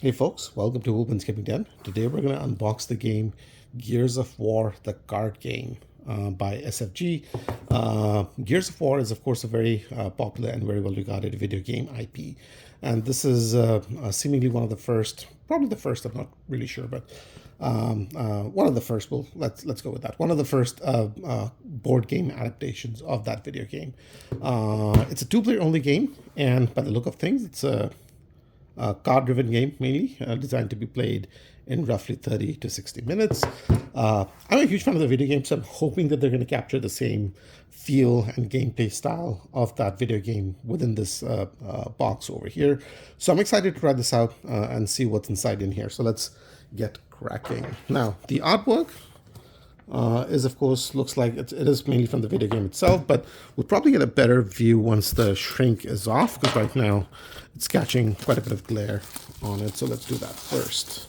Hey folks, welcome to Woolman's Gaming Den. Today we're going to unbox the game Gears of War, the card game by SFG. Gears of War is of course a very popular and very well regarded video game IP. And this is seemingly one of the first, probably the first, I'm not really sure, but one of the first, well, let's go with that. One of the first board game adaptations of that video game. It's a two-player only game, and by the look of things, it's a card-driven game mainly, designed to be played in roughly 30 to 60 minutes. I'm a huge fan of the video game, so I'm hoping that they're going to capture the same feel and gameplay style of that video game within this box over here. So I'm excited to try this out and see what's inside in here. So let's get cracking. Now, the artwork is of course looks like it is mainly from the video game itself, but we'll probably get a better view once the shrink is off, because right now it's catching quite a bit of glare on it. So let's do that first.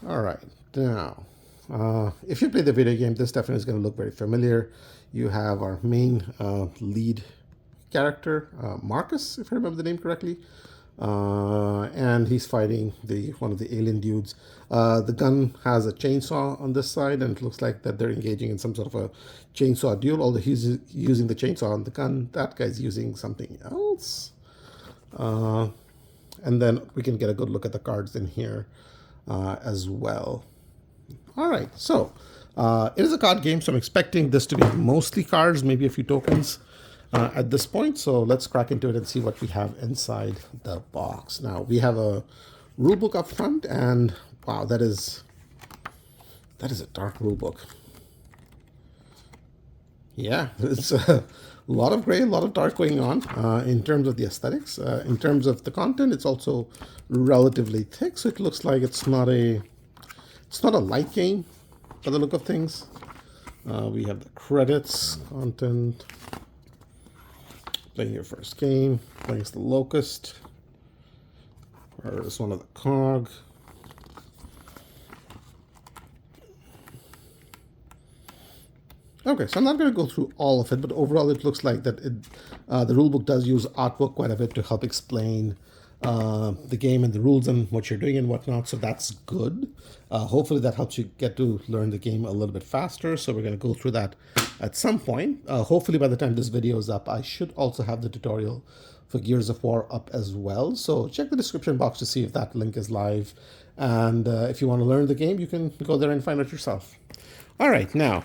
All right, now if you play the video game, this definitely is going to look very familiar. You have our main lead character, Marcus, if I remember the name correctly. And he's fighting one of the alien dudes. The gun has a chainsaw on this side, and it looks like that they're engaging in some sort of a chainsaw duel. Although he's using the chainsaw on the gun, that guy's using something else. And then we can get a good look at the cards in here as well. All right, so it is a card game, so I'm expecting this to be mostly cards, maybe a few tokens at this point. So let's crack into it and see what we have inside the box. Now, we have a rule book up front, and wow, that is a dark rule book. Yeah, it's a lot of gray, a lot of dark going on in terms of the aesthetics. In terms of the content, it's also relatively thick, so it looks like it's not a light game by the look of things. We have the credits, content, playing your first game, playing as the Locust, or is one of the cog. Okay, so I'm not going to go through all of it, but overall it looks like that the rulebook does use artwork quite a bit to help explain the game and the rules and what you're doing and whatnot, so that's good. Hopefully that helps you get to learn the game a little bit faster, so we're going to go through that at some point. Hopefully by the time this video is up, I should also have the tutorial for Gears of War up as well, so check the description box to see if that link is live, and if you want to learn the game, you can go there and find it yourself. All right, now,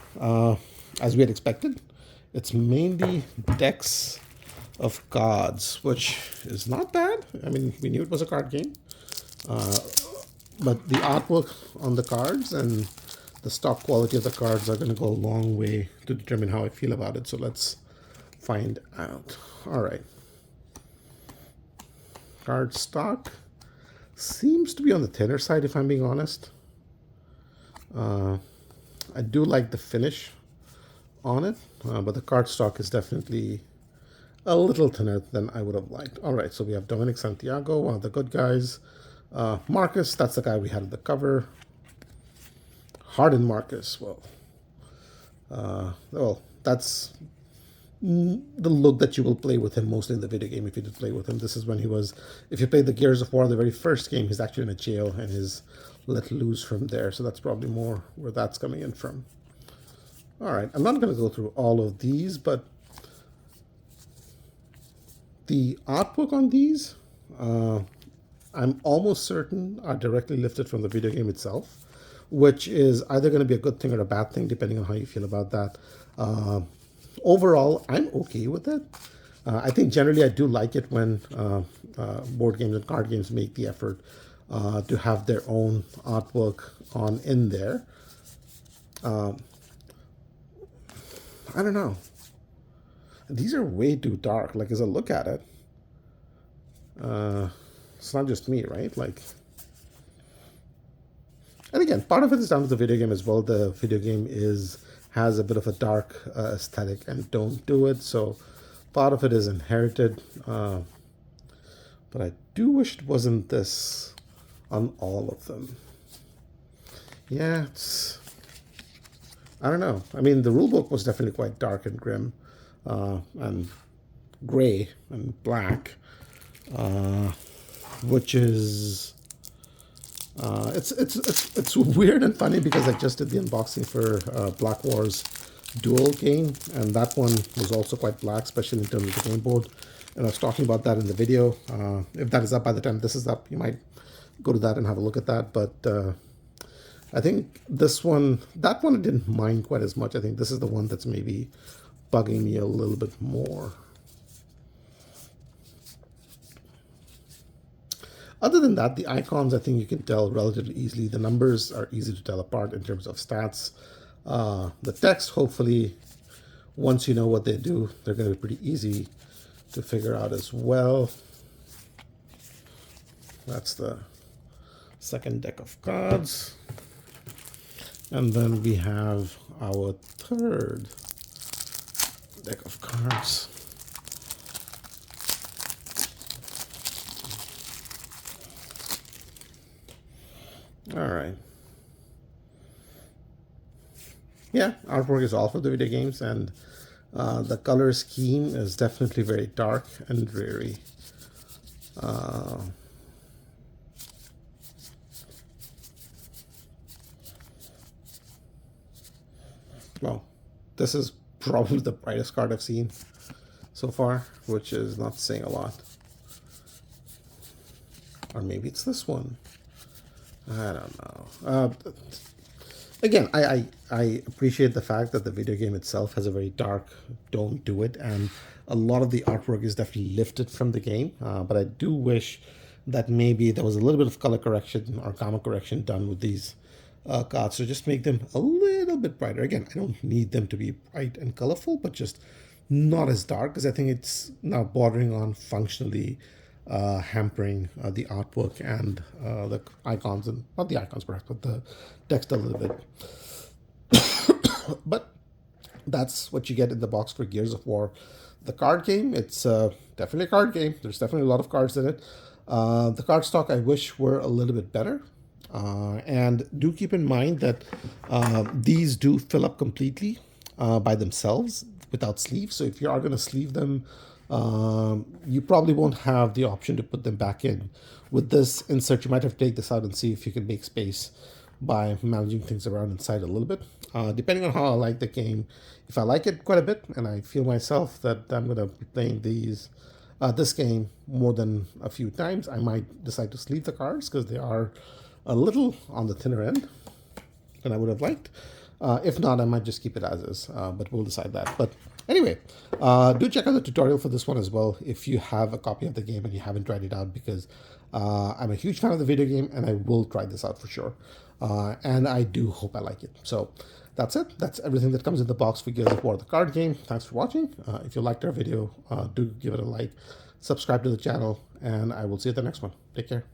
as we had expected, it's mainly decks of cards, which is not bad. I mean, we knew it was a card game, but the artwork on the cards and the stock quality of the cards are going to go a long way to determine how I feel about it. So let's find out. All right. Card stock seems to be on the thinner side, if I'm being honest. I do like the finish on it, but the card stock is definitely a little thinner than I would have liked. All right, so we have Dominic Santiago, one of the good guys. Marcus, that's the guy we had on the cover. Hardened Marcus, well, that's the look that you will play with him mostly in the video game if you did play with him. This is when he was, if you played the Gears of War, the very first game, he's actually in a jail and is let loose from there. So that's probably more where that's coming in from. All right, I'm not going to go through all of these, but the artwork on these, I'm almost certain are directly lifted from the video game itself, which is either going to be a good thing or a bad thing, depending on how you feel about that. Overall, I'm okay with it. I think generally I do like it when board games and card games make the effort to have their own artwork on in there. I don't know. These are way too dark. Like, as I look at it, it's not just me, right? Like, and again, part of it is down to the video game as well. The video game has a bit of a dark aesthetic and don't do it. So part of it is inherited. But I do wish it wasn't this on all of them. Yeah, I don't know. I mean, the rulebook was definitely quite dark and grim. And gray and black, which is it's weird and funny because I just did the unboxing for Black Wars Duel game, and that one was also quite black, especially in terms of the game board. And I was talking about that in the video. If that is up by the time this is up, you might go to that and have a look at that. But I think this one, that one I didn't mind quite as much. I think this is the one that's maybe bugging me a little bit more. Other than that, the icons, I think you can tell relatively easily. The numbers are easy to tell apart in terms of stats. The text, hopefully, once you know what they do, they're going to be pretty easy to figure out as well. That's the second deck of cards. And then we have our third deck of cards. All right. Yeah, artwork is all for the video games, and the color scheme is definitely very dark and dreary. Well, this is probably the brightest card I've seen so far, which is not saying a lot. Or maybe it's this one. I don't know. Again, I appreciate the fact that the video game itself has a very dark don't do it, and a lot of the artwork is definitely lifted from the game. But I do wish that maybe there was a little bit of color correction or gamma correction done with these cards to just make them a little bit brighter. Again, I don't need them to be bright and colorful, but just not as dark, because I think it's now bordering on functionally hampering the artwork and the icons, and not the icons perhaps, but the text a little bit. But that's what you get in the box for Gears of War, the card game. It's definitely a card game. There's definitely a lot of cards in it. The card stock I wish were a little bit better. And do keep in mind that these do fill up completely by themselves without sleeves. So if you are going to sleeve them, you probably won't have the option to put them back in. With this insert, you might have to take this out and see if you can make space by managing things around inside a little bit. Depending on how I like the game, if I like it quite a bit and I feel myself that I'm going to be playing this game more than a few times, I might decide to sleeve the cards because they are a little on the thinner end than I would have liked. If not, I might just keep it as is, but we'll decide that. But anyway, do check out the tutorial for this one as well if you have a copy of the game and you haven't tried it out, because I'm a huge fan of the video game and I will try this out for sure. And I do hope I like it. So that's it. That's everything that comes in the box for Gears of War, the card game. Thanks for watching. If you liked our video, do give it a like, subscribe to the channel, and I will see you at the next one. Take care.